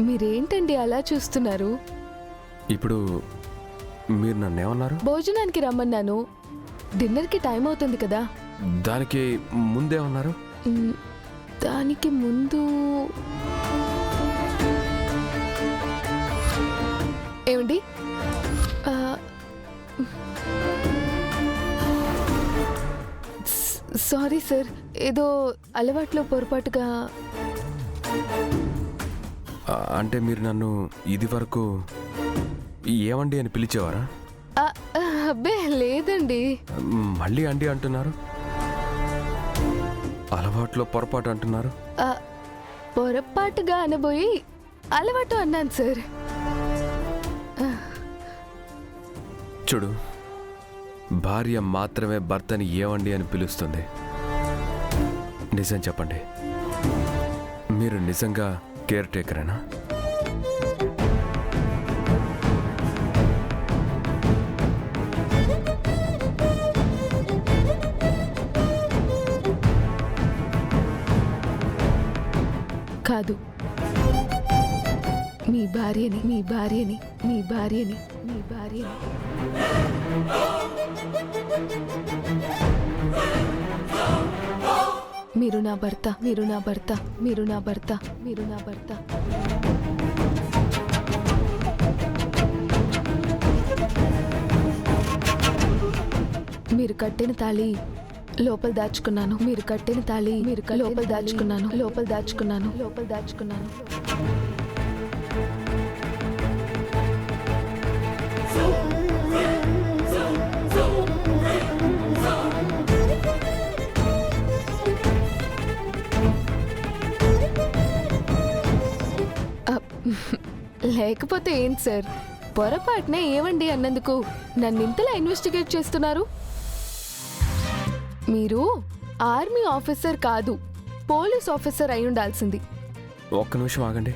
మీరేంటండి అలా చూస్తున్నారు? ఇప్పుడు మీరు నన్నేమన్నారు? భోజనానికి రమ్మన్నాను. డిన్నర్కి టైం అవుతుంది కదా. దానికి ముందేమన్నారు? దానికి ముందు ఏమండి? సారీ సార్, ఏదో అలవాట్లో పొరపాటుగా. అంటే మీరు నన్ను ఇది వరకు ఏమండి అని పిలిచేవారా? అబ్బే లేదండి. మళ్ళీ అండి అంటున్నారు. అలవాట్లో పొరపాటు అంటున్నారు. పొరపాటుగా అనబోయి అలవాటు అన్నాను సార్. చూడు, భార్య మాత్రమే భర్తని ఏమండి అని పిలుస్తుంది. నిజం చెప్పండి, మీరు నిజంగా కేర్ టేకరేనా? కాదు, మీ భార్యని మీ భార్యని మీ భార్యని మీ భార్యని. మీరు నా భర్త, మీరు నా భర్త, మీరు నా భర్త, మీరు నా భర్త. మీరు కట్టిన తాళి లోపల దాచుకున్నాను. మీరు కట్టిన తాళి లోపల దాచుకున్నాను. లోపల దాచుకున్నాను. లోపల దాచుకున్నాను. లేకపోతే ఏంటి సార్, పొరపాటునే ఏమండి అన్నందుకు నన్ను ఇంతలా ఇన్వెస్టిగేట్ చేస్తున్నారు? మీరు ఆర్మీ ఆఫీసర్ కాదు, పోలీస్ ఆఫీసర్ అయి ఉండాల్సింది. ఒక్క నిమిషం ఆగండి.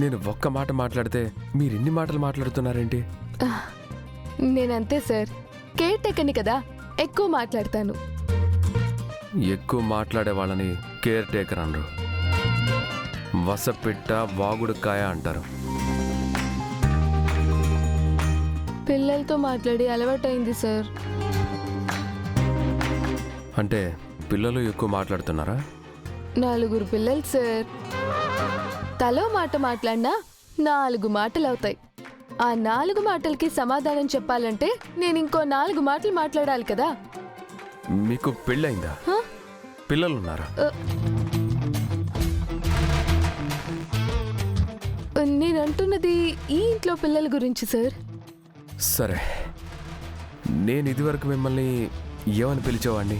నేను ఒక్క మాట మాట్లాడితే మీరు ఇన్ని మాటలు మాట్లాడుతున్నారేంటి? నేనంతే సార్, కేర్ టేకర్ని కదా, ఎక్కువ మాట్లాడతాను. ఎక్కువ మాట్లాడే వాళ్ళని కేర్ టేకర్ అనరు, వసపిట్ట వాగుడుకాయ అంటారు. పిల్లలతో మాట్లాడి అలవాటైంది సార్. అంటే పిల్లలు ఎక్కువ మాట్లాడుతున్నారా? 4 పిల్లలు సార్. తలో మాట మాట్లాడినా 4 మాటలు అవుతాయి. ఆ 4 మాటలకి సమాధానం చెప్పాలంటే నేను ఇంకో 4 మాటలు మాట్లాడాలి కదా. మీకు పెళ్ళయిందా? పిల్లలున్నారా? నేనంటున్నది ఈ ఇంట్లో పిల్లల గురించి సార్. సరే, నేను ఇదివరకు మిమ్మల్ని ఏమని పిలిచేవాడిని?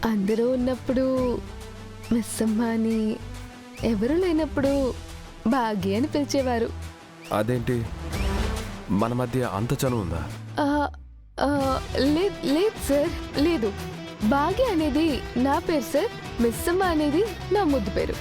అందరూ ఉన్నప్పుడు మిస్ అమ్మ అని, ఎవరు లేనప్పుడు భాగ్య అని పిలిచేవారు. అదేంటి, మన మధ్య అంత చనువు ఉందా? లేదు సార్, లేదు. భాగ్య అనేది నా పేరు సార్, మిస్ అమ్మ అనేది నా ముద్దు పేరు.